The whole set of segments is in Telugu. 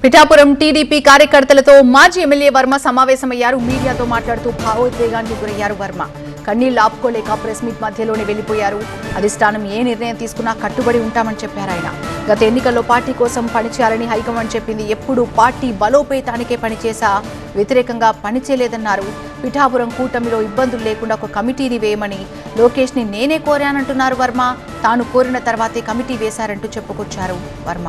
పిఠాపురం టీడీపీ కార్యకర్తలతో మాజీ ఎమ్మెల్యే వర్మ సమావేశమయ్యారు. మీడియాతో మాట్లాడుతూ భావోద్వేగానికి గురయ్యారు వర్మ. కన్నీళ్లు ఆపుకోలేక ప్రెస్ మీట్ మధ్యలోనే వెళ్లిపోయారు. అధిష్టానం ఏ నిర్ణయం తీసుకున్నా కట్టుబడి ఉంటామని చెప్పారు ఆయన. గత ఎన్నికల్లో పార్టీ కోసం పనిచేయాలని హైకమాండ్ చెప్పింది. ఎప్పుడూ పార్టీ బలోపేతానికే పనిచేసా, వ్యతిరేకంగా పనిచేయలేదన్నారు. పిఠాపురం కూటమిలో ఇబ్బందులు లేకుండా ఒక కమిటీని వేయమని లోకేష్ ని నేనే కోరానంటున్నారు వర్మ. తాను కోరిన తర్వాతే కమిటీ వేశారంటూ చెప్పుకొచ్చారు వర్మ.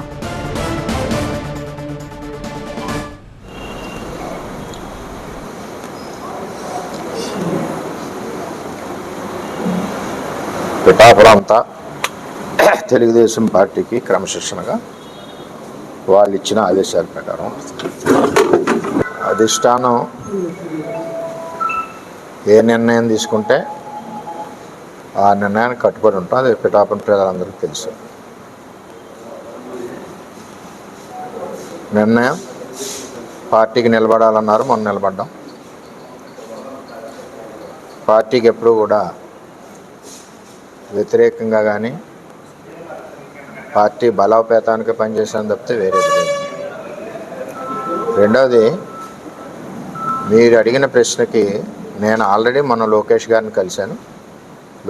పిఠాపురం అంతా తెలుగుదేశం పార్టీకి క్రమశిక్షణగా వాళ్ళు ఇచ్చిన ఆదేశాల ప్రకారం అధిష్టానం ఏ నిర్ణయం తీసుకుంటే ఆ నిర్ణయానికి కట్టుబడి ఉంటాం. అది పిఠాపురం ప్రజలందరికీ తెలుసు. నిర్ణయం పార్టీకి నిలబడాలన్నారు, మొన్న నిలబడ్డాం. పార్టీకి ఎప్పుడూ కూడా వ్యతిరేకంగా కానీ పార్టీ బలోపేతానికి పనిచేసాను తప్పితే వేరేది లేదు. రెండవది, మీరు అడిగిన ప్రశ్నకి నేను ఆల్రెడీ మొన్న లోకేష్ గారిని కలిశాను.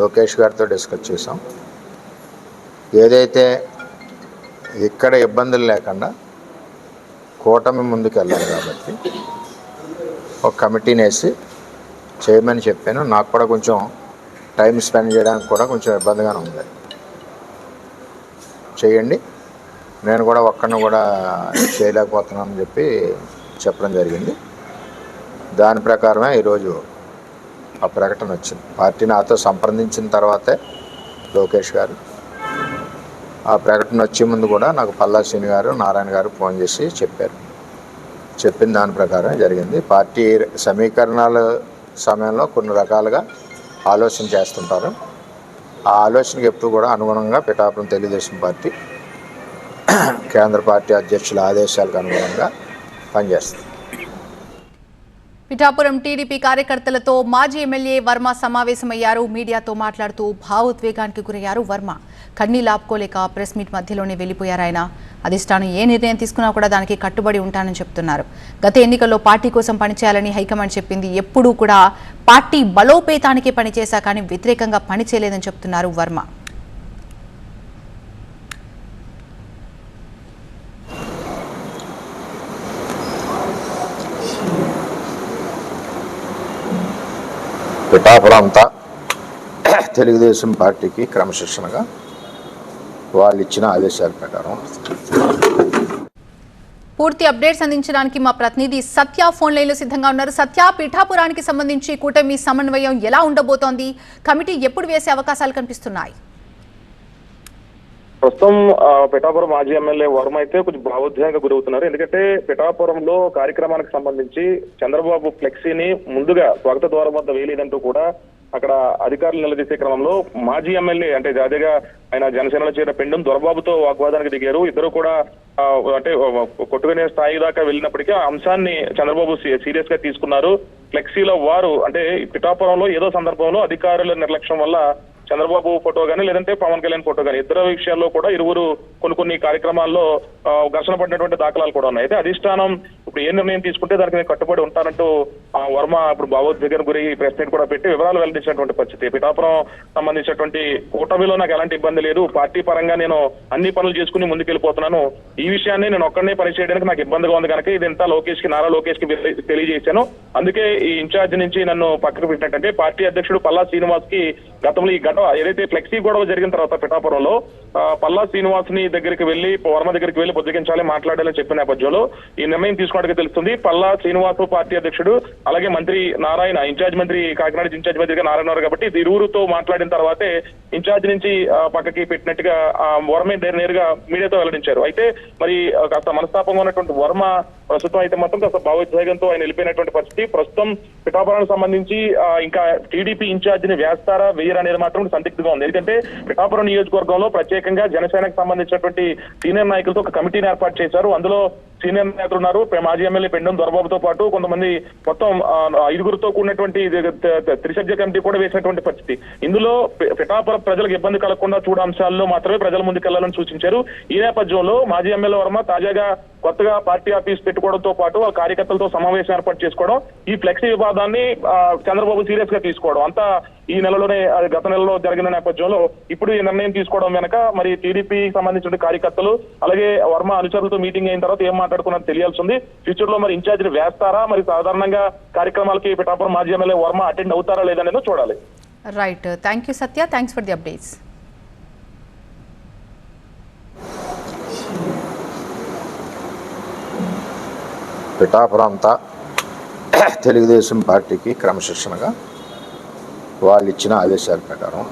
లోకేష్ గారితో డిస్కస్ చేసాం. ఏదైతే ఇక్కడ ఇబ్బందులు లేకుండా కూటమి ముందుకు వెళ్ళాలి కాబట్టి ఒక కమిటీని వేసి చేయమని చెప్పాను. నాకు కూడా కొంచెం టైం స్పెండ్ చేయడానికి కూడా కొంచెం ఇబ్బందిగానే ఉంది. చేయండి, నేను కూడా ఒక్కడిని కూడా చేయలేకపోతున్నానని చెప్పడం జరిగింది. దాని ప్రకారమే ఈరోజు ఆ ప్రకటన వచ్చింది. పార్టీ నాతో సంప్రదించిన తర్వాతే లోకేష్ గారు ఆ ప్రకటన వచ్చే ముందు కూడా నాకు పల్లా శ్రీని గారు, నారాయణ గారు ఫోన్ చేసి చెప్పారు. చెప్పిన దాని ప్రకారం జరిగింది. పార్టీ సమీకరణాల సమయంలో కొన్ని రకాలుగా ఆలోచన చేస్తుంటారు. ఆ ఆలోచనకి ఎప్పుడు కూడా అనుగుణంగా పిఠాపురం తెలుగుదేశం పార్టీ కేంద్ర పార్టీ అధ్యక్షుల ఆదేశాలకు అనుగుణంగా పనిచేస్తుంది. పిఠాపురం టీడీపీ కార్యకర్తలతో మాజీ ఎమ్మెల్యే వర్మ సమావేశమయ్యారు. మీడియాతో మాట్లాడుతూ భావోద్వేగానికి గురయ్యారు వర్మ. కన్నీళ్లు ఆపుకోలేక ప్రెస్ మీట్ మధ్యలోనే వెళ్లిపోయారు ఆయన. అధిష్టానం ఏ నిర్ణయం తీసుకున్నా కూడా దానికి కట్టుబడి ఉంటానని చెప్తున్నారు. గత ఎన్నికల్లో పార్టీ కోసం పనిచేయాలని హైకమాండ్ చెప్పింది. ఎప్పుడూ కూడా పార్టీ బలోపేతానికే పనిచేశా కానీ వ్యతిరేకంగా పనిచేయలేదని చెప్తున్నారు వర్మ. పిఠాపురం అంతా తెలుగుదేశం పార్టీకి క్రమశిక్షణగా వాళ్ళు ఇచ్చిన ఆదేశాల ప్రకారం. పూర్తి అప్డేట్స్ అందించడానికి మా ప్రతినిధి సత్య ఫోన్ లైన్లో సిద్ధంగా ఉన్నారు. సత్య, పిఠాపురానికి సంబంధించి కూటమి సమన్వయం ఎలా ఉండబోతోంది? కమిటీ ఎప్పుడు వేసే అవకాశాలు కనిపిస్తున్నాయి? ప్రస్తుతం పిఠాపురం మాజీ ఎమ్మెల్యే వర్మ అయితే కొంచెం భావోద్వేగానికి గురవుతున్నారు. ఎందుకంటే పిఠాపురంలో కార్యక్రమానికి సంబంధించి చంద్రబాబు ఫ్లెక్సీని ముందుగా స్వాగత ద్వారం వద్ద వేయలేదంటూ కూడా అక్కడ అధికారులు నిలదీసే క్రమంలో మాజీ ఎమ్మెల్యే అంటే జాతీయంగా ఆయన జనసేనలో చేరిన పెండం దొరబాబుతో వాగ్వాదానికి దిగారు. ఇద్దరు కూడా అంటే కొట్టుకునే స్థాయి దాకా వెళ్ళినప్పటికీ ఆ అంశాన్ని చంద్రబాబు సీరియస్ గా తీసుకున్నారు. ఫ్లెక్సీలో వారు అంటే పిఠాపురంలో ఏదో సందర్భంలో అధికారుల నిర్లక్ష్యం వల్ల చంద్రబాబు ఫోటో కానీ లేదంటే పవన్ కళ్యాణ్ ఫోటో కానీ ఇద్దరు విషయాల్లో కూడా ఇరువురు కొన్ని కార్యక్రమాల్లో ఘర్షణ పడినటువంటి దాఖలాలు కూడా ఉన్నాయి. అయితే అధిష్టానం ఇప్పుడు ఏ నిర్ణయం తీసుకుంటే దానికి నేను కట్టుబడి ఉంటానంటూ వర్మ ఇప్పుడు భావోద్వేగానికి గురి ప్రెస్ మీట్ కూడా పెట్టి వివరాలు వెల్లడించినటువంటి పరిస్థితి. పిఠాపురం సంబంధించినటువంటి కూటమిలో నాకు ఎలాంటి ఇబ్బంది లేదు, పార్టీ పరంగా నేను అన్ని పనులు చేసుకుని ముందుకెళ్ళిపోతున్నాను. ఈ విషయాన్ని నేను ఒక్కడనే పని చేయడానికి నాకు ఇబ్బందిగా ఉంది కనుక ఇదంతా నారా లోకేష్ కి తెలియజేశాను. అందుకే ఈ ఇన్ఛార్జ్ నుంచి నన్ను పక్కకు పెట్టినట్టంటే పార్టీ అధ్యక్షుడు పల్లా శ్రీనివాస్ కి గతంలో ఈ ఏదైతే ఫ్లెక్సీ గొడవ జరిగిన తర్వాత పిఠాపురంలో పల్లా శ్రీనివాస్ ని దగ్గరికి వెళ్లి వర్మ దగ్గరికి వెళ్లి బుజ్జగించాలి, మాట్లాడాలని చెప్పిన నేపథ్యంలో ఈ నిర్ణయం తీసుకున్నట్టుగా తెలుస్తుంది. పల్లా శ్రీనివాస్ పార్టీ అధ్యక్షుడు అలాగే మంత్రి నారాయణ ఇన్ఛార్జ్ మంత్రి కాకినాడ ఇన్ఛార్జ్ మంత్రిగా నారాయణ ఉన్నారు కాబట్టి ఇరువురుతో మాట్లాడిన తర్వాతే ఇన్ఛార్జ్ నుంచి పక్కకి పెట్టినట్టుగా వర్మ నేరుగా మీడియాతో వెల్లడించారు. అయితే మరి కాస్త మనస్తాపంగా ఉన్నటువంటి వర్మ ప్రస్తుతం అయితే మొత్తం కాస్త భావోద్వేగంతో ఆయన వెళ్ళిపోయినటువంటి పరిస్థితి. ప్రస్తుతం పిఠాపురానికి సంబంధించి ఇంకా టీడీపీ ఇన్ఛార్జ్ ని వేస్తారా వేయరా అనేది మాత్రం సందిగ్ధంగా ఉంది. ఎందుకంటే పిఠాపురం నియోజకవర్గంలో ప్రత్యేకంగా జనసేనకు సంబంధించినటువంటి సీనియర్ నాయకులతో ఒక కమిటీని ఏర్పాటు చేశారు. అందులో సీనియర్ నేతలు ఉన్నారు. మాజీ ఎమ్మెల్యే పెండం దొరబాబుతో పాటు కొంతమంది మొత్తం 5గురితో కూడినటువంటి త్రిసభ్య కమిటీ కూడా వేసినటువంటి పరిస్థితి. ఇందులో పిఠాపురం ప్రజలకు ఇబ్బంది కలగకుండా చూడ అంశాల్లో మాత్రమే ప్రజల ముందుకెళ్లాలని సూచించారు. ఈ నేపథ్యంలో మాజీ ఎమ్మెల్యే వర్మ తాజాగా కొత్తగా పార్టీ ఆఫీస్ పెట్టుకోవడంతో పాటు ఆ కార్యకర్తలతో సమావేశం ఏర్పాటు చేసుకోవడం, ఈ ఫ్లెక్సీ వివాదాన్ని చంద్రబాబు సీరియస్ గా తీసుకోవడం అంతా ఈ నెలలోనే, గత నెలలో జరిగిన నేపథ్యంలో ఇప్పుడు ఈ నిర్ణయం తీసుకోవడం వెనక మరి టీడీపీకి సంబంధించిన కార్యకర్తలు అలాగే వర్మ అనుచరులతో మీటింగ్ అయిన తర్వాత ఏం మాట్లాడుకున్నారో తెలియాల్సి ఉంది. ఫ్యూచర్ లో మరి ఇన్ఛార్జిని వేస్తారా, మరి సాధారణంగా కార్యక్రమాలకి పిఠాపురం మాజీ ఎమ్మెల్యే వర్మ అటెండ్ అవుతారా లేదనేది చూడాలి. Right, thank you Satya, thanks for the updates. Pithapuram అంతా తెలుగుదేశం పార్టీకి క్రమశిక్షణగా వాళ్ళు ఇచ్చిన ఆదేశాల ప్రకారం